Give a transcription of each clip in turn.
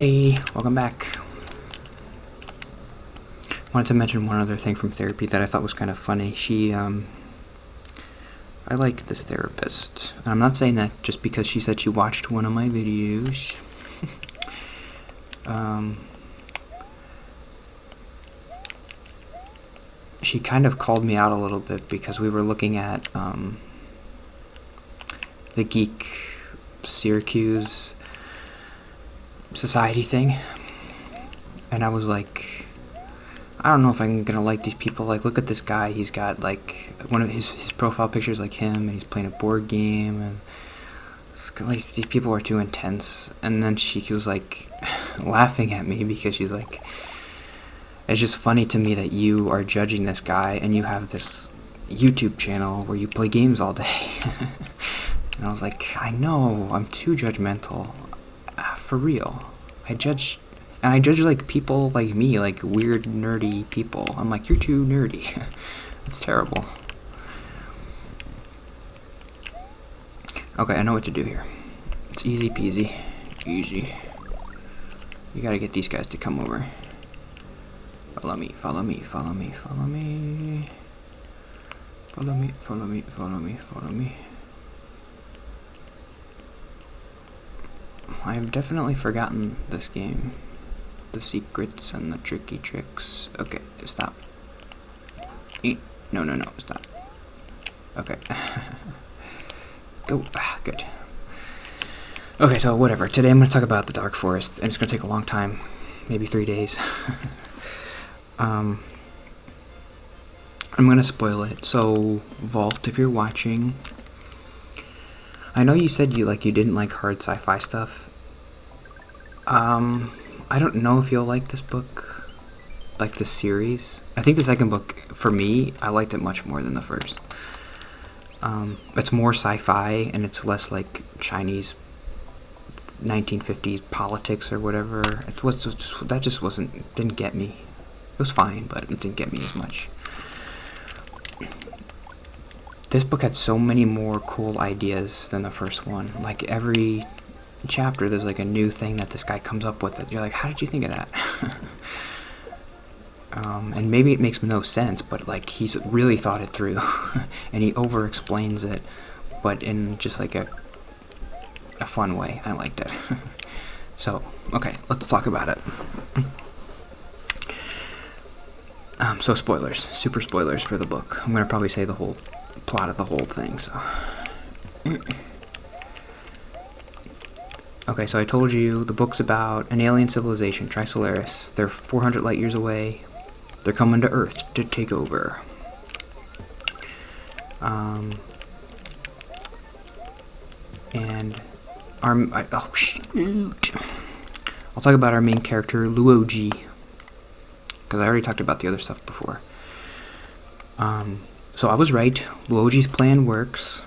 Hey, welcome back. Wanted to mention one other thing from therapy that I thought was kind of funny. I like this therapist. And I'm not saying that just because she said she watched one of my videos. She kind of called me out a little bit because we were looking at, the Geek Syracuse Society thing. And I was like, I don't know if I'm gonna like these people. Like, look at this guy. He's got like one of his profile pictures like him, and he's playing a board game, and like these people are too intense. And then she was like laughing at me because she's like, it's just funny to me that you are judging this guy and you have this YouTube channel where you play games all day. And I was like, I know, I'm too judgmental. For real. I judge like people like me, like weird nerdy people. I'm like, you're too nerdy. It's terrible. Okay, I know what to do here. It's easy peasy. Easy. You gotta get these guys to come over. Follow me, follow me, follow me, follow me. Follow me, follow me, follow me, follow me. I've definitely forgotten this game. The secrets and the tricky tricks. Okay, stop. No, stop. Okay. Go. Good. Okay, so whatever. Today I'm going to talk about the Dark Forest, and it's going to take a long time. Maybe 3 days. I'm going to spoil it. So, Vault, if you're watching, I know you said you didn't like hard sci-fi stuff. I don't know if you'll like this book, like this series. I think the second book, for me, I liked it much more than the first. It's more sci-fi, and it's less like Chinese 1950s politics or whatever. That just didn't get me. It was fine, but it didn't get me as much. This book had so many more cool ideas than the first one. Like, every chapter there's like a new thing that this guy comes up with that you're like, how did you think of that? And maybe it makes no sense, but like he's really thought it through. And he over explains it, but in just like a fun way. I liked it. So okay, let's talk about it. So spoilers, super spoilers for the book. I'm gonna probably say the whole plot of the whole thing, so okay, so I told you the book's about an alien civilization, Trisolaris. They're 400 light years away. They're coming to Earth to take over. And oh shoot! I'll talk about our main character, Luoji, because I already talked about the other stuff before. So I was right. Luoji's plan works.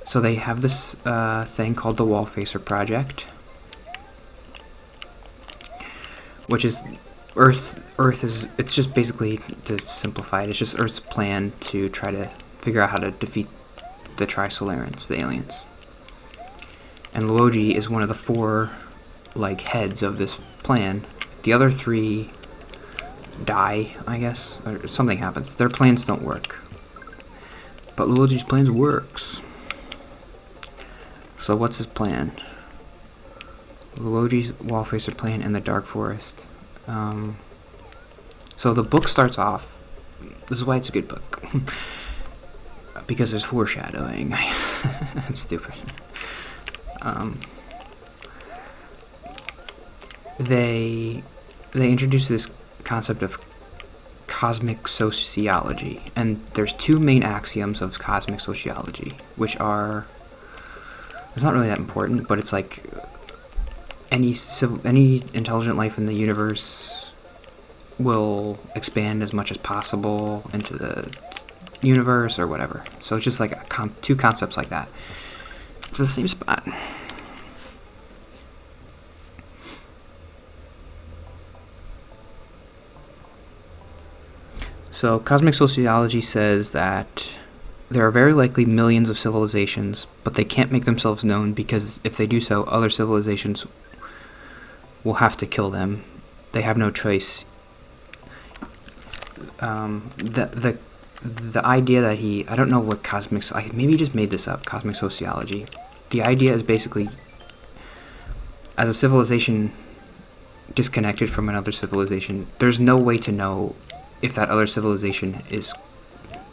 So they have this thing called the Wallfacer Project, which is Earth is, it's just basically, to simplify it, it's just Earth's plan to try to figure out how to defeat the Trisolarans, the aliens. And Luoji is one of the 4 heads of this plan. The other 3 die, I guess, or something happens. Their plans don't work. But Luoji's plans works. So what's his plan? Luoji's Wallfacer plan in the Dark Forest. So the book starts off, this is why it's a good book, because there's foreshadowing. It's stupid. They introduce this concept of cosmic sociology, and there's 2 main axioms of cosmic sociology, which are, it's not really that important, but it's like any intelligent life in the universe will expand as much as possible into the universe or whatever. So it's just like 2 concepts like that. It's the same spot. So cosmic sociology says that there are very likely millions of civilizations, but they can't make themselves known because if they do so, other civilizations will have to kill them. They have no choice. The idea that I don't know what maybe he just made this up, cosmic sociology. The idea is basically, as a civilization disconnected from another civilization, there's no way to know if that other civilization is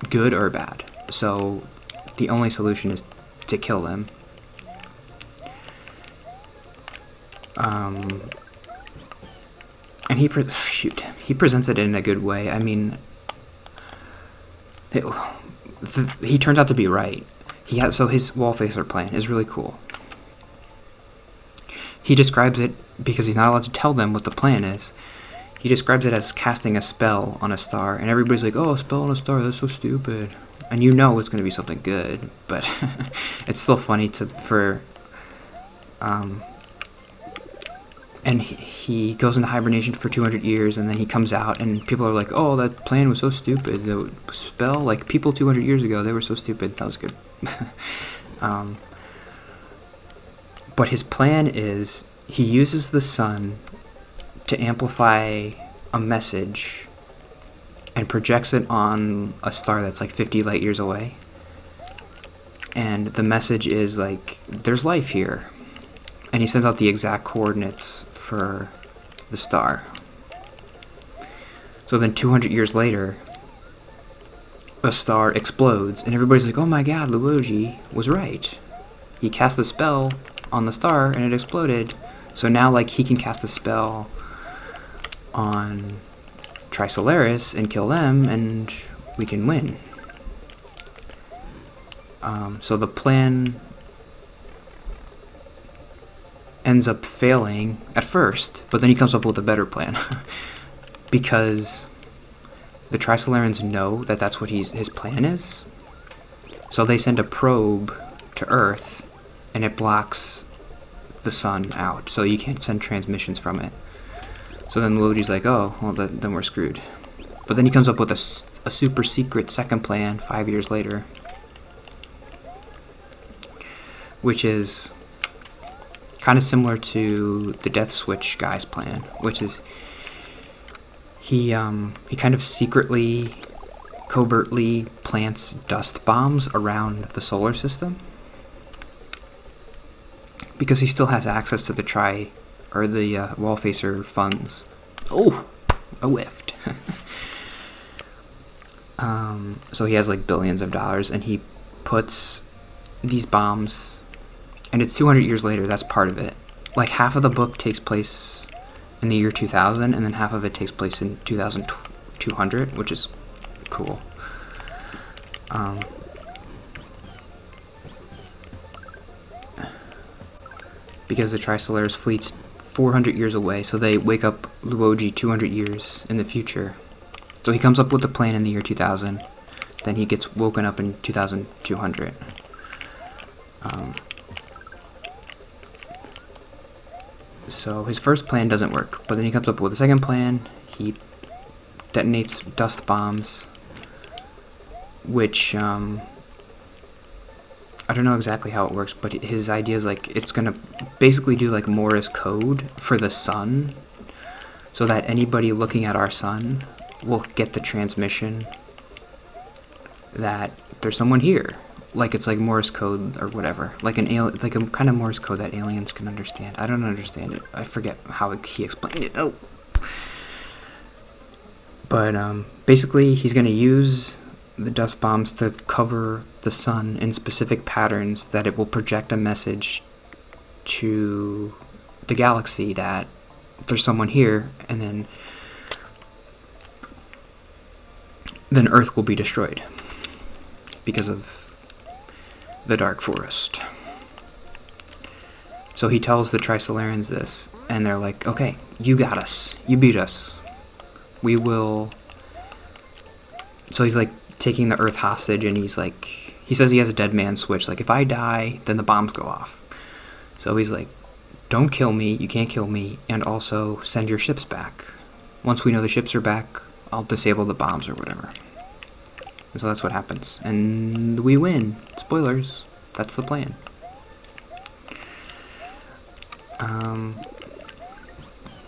good or bad. So the only solution is to kill them. And he presents it in a good way. I mean, he turns out to be right. So his Wallfacer plan is really cool. He describes it, because he's not allowed to tell them what the plan is, he describes it as casting a spell on a star, and everybody's like, oh, a spell on a star, that's so stupid. And you know it's going to be something good, but it's still funny and he goes into hibernation for 200 years, and then he comes out, and people are like, oh, that plan was so stupid. The spell, like, people 200 years ago, they were so stupid. That was good. But his plan is, he uses the sun to amplify a message and projects it on a star that's like 50 light years away. And the message is like, there's life here. And he sends out the exact coordinates for the star. So then 200 years later, a star explodes, and everybody's like, oh my god, Luigi was right. He cast a spell on the star, and it exploded. So now, like, he can cast a spell on Trisolaris and kill them, and we can win. So the plan ends up failing at first, but then he comes up with a better plan. Because the Trisolarans know that that's what his plan is. So they send a probe to Earth, and it blocks the sun out, so you can't send transmissions from it. So then Luigi's like, oh, well, then we're screwed. But then he comes up with a super secret second plan 5 years later, which is kind of similar to the Death Switch guy's plan, which is he kind of secretly, covertly plants dust bombs around the solar system, because he still has access to the Wallfacer funds. Oh, I whiffed. So he has like billions of dollars, and he puts these bombs, and it's 200 years later. That's part of it. Like, half of the book takes place in the year 2000, and then half of it takes place in 2200, which is cool. Because the Trisolaris fleet's 400 years away, so they wake up Luigi 200 years in the future. So he comes up with the plan in the year 2000, then he gets woken up in 2200. So his first plan doesn't work, but then he comes up with a second plan. He detonates dust bombs, which, I don't know exactly how it works, but his idea is like, it's gonna basically do like Morse code for the sun, so that anybody looking at our sun will get the transmission that there's someone here. Like, it's like Morse code or whatever, like like a kind of Morse code that aliens can understand. I don't understand it. I forget how he explained it. Oh, but basically, he's gonna use the dust bombs to cover the sun in specific patterns that it will project a message to the galaxy that there's someone here, and then Earth will be destroyed because of the Dark Forest. So he tells the Trisolarans this, and they're like, okay, you got us. You beat us. We will... So he's like taking the Earth hostage, and he says he has a dead man switch. Like, if I die, then the bombs go off. So he's like, don't kill me, you can't kill me, and also send your ships back. Once we know the ships are back, I'll disable the bombs or whatever. And so that's what happens. And we win. Spoilers. That's the plan.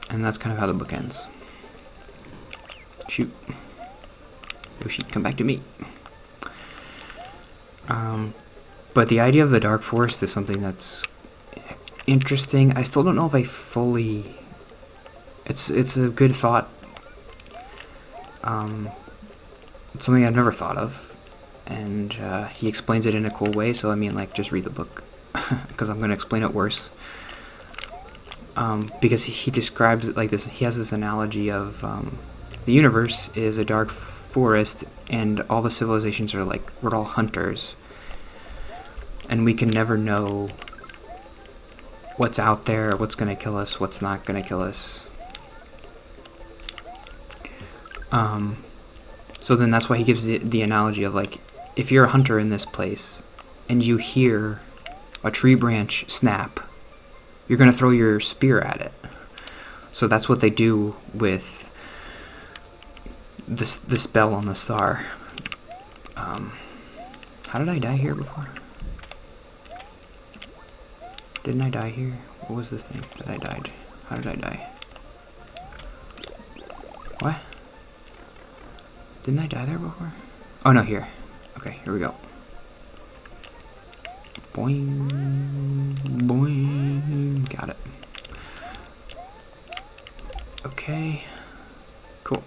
And that's kind of how the book ends. Shoot. Yoshi, come back to me. But the idea of the Dark Forest is something that's interesting. I still don't know if I fully... It's a good thought. It's something I've never thought of. And he explains it in a cool way, so I mean, like, just read the book. Because I'm going to explain it worse. Because he describes it like this. He has this analogy of the universe is a dark forest, and all the civilizations are like, we're all hunters. And we can never know what's out there, what's going to kill us, what's not going to kill us. So then that's why he gives the analogy of, like, if you're a hunter in this place and you hear a tree branch snap, you're going to throw your spear at it. So that's what they do with the spell on the star. How did I die here before? Didn't I die here? What was this thing that I died? How did I die? What? Didn't I die there before? Oh no, here. Okay, here we go. Boing, boing. Got it. Okay. Cool.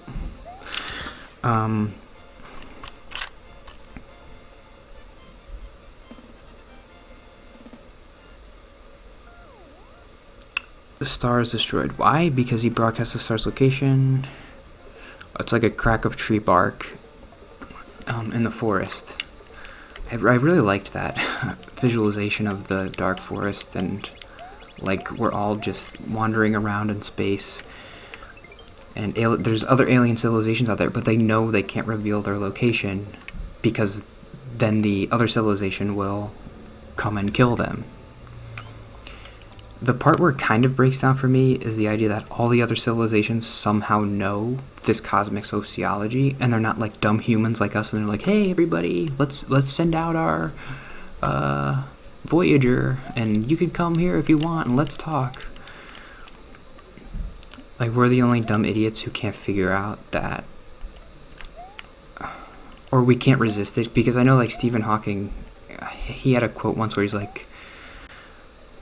The star is destroyed. Why? Because he broadcasts the star's location. It's like a crack of tree bark in the forest. I really liked that visualization of the dark forest, and like we're all just wandering around in space, and there's other alien civilizations out there, but they know they can't reveal their location because then the other civilization will come and kill them. The part where it kind of breaks down for me is the idea that all the other civilizations somehow know this cosmic sociology, and they're not like dumb humans like us, and they're like, hey everybody, let's send out our Voyager, and you can come here if you want, and let's talk. Like, we're the only dumb idiots who can't figure out that, or we can't resist it, because I know, like, Stephen Hawking, he had a quote once where he's like,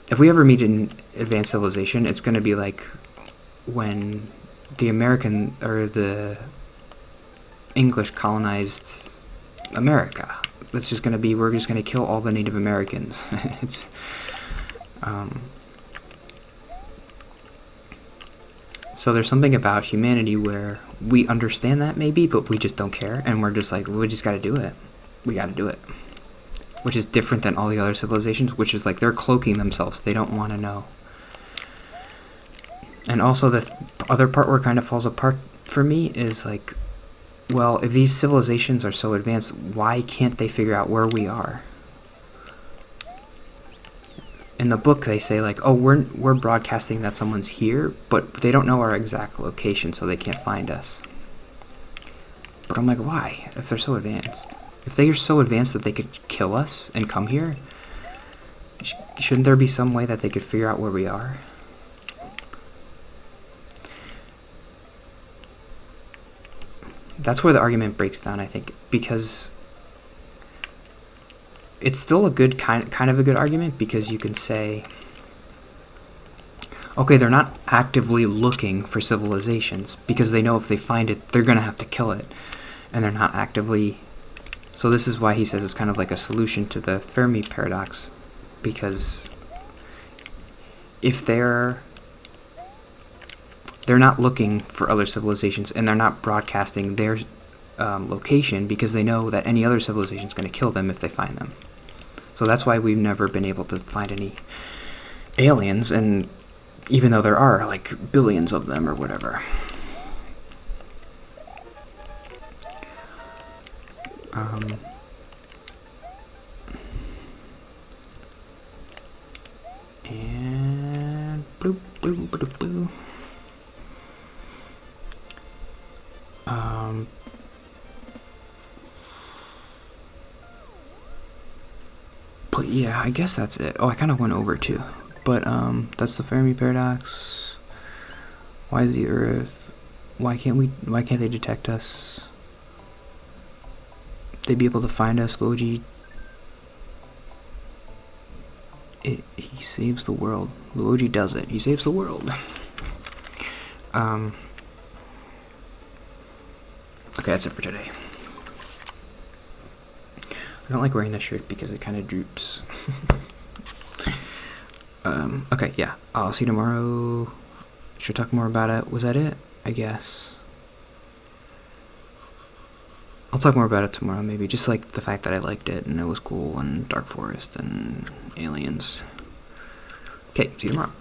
if we ever meet an advanced civilization, it's going to be like when the American or the English colonized America. It's just going to be, we're just going to kill all the Native Americans. It's so there's something about humanity where we understand that maybe, but we just don't care, and we're just like, we just got to do it. We got to do it. Which is different than all the other civilizations, which is like they're cloaking themselves. They don't want to know. And also the other part where it kind of falls apart for me is like, well, if these civilizations are so advanced, why can't they figure out where we are? In the book, they say like, oh, we're broadcasting that someone's here, but they don't know our exact location, so they can't find us. But I'm like, why? If they're so advanced. If they are so advanced that they could kill us and come here, shouldn't there be some way that they could figure out where we are? That's where the argument breaks down, I think, because it's still a good kind of a good argument, because you can say, okay, they're not actively looking for civilizations because they know if they find it, they're going to have to kill it, and they're not actively. So this is why he says it's kind of like a solution to the Fermi paradox, because if they're not looking for other civilizations, and they're not broadcasting their location because they know that any other civilization is going to kill them if they find them. So that's why we've never been able to find any aliens, and even though there are like billions of them or whatever. And bloop, bloop, bloop, bloop. But yeah, I guess that's it. Oh, I kind of went over too. But that's the Fermi paradox. Why is the Earth? Why can't they detect us? They'd be able to find us. Luigi. He saves the world. Luigi does it. He saves the world. Okay, that's it for today. I don't like wearing this shirt because it kind of droops. Okay, yeah. I'll see you tomorrow. Should talk more about it. Was that it? I guess. I'll talk more about it tomorrow, maybe. Just like the fact that I liked it and it was cool, and Dark Forest and Aliens. Okay, see you tomorrow.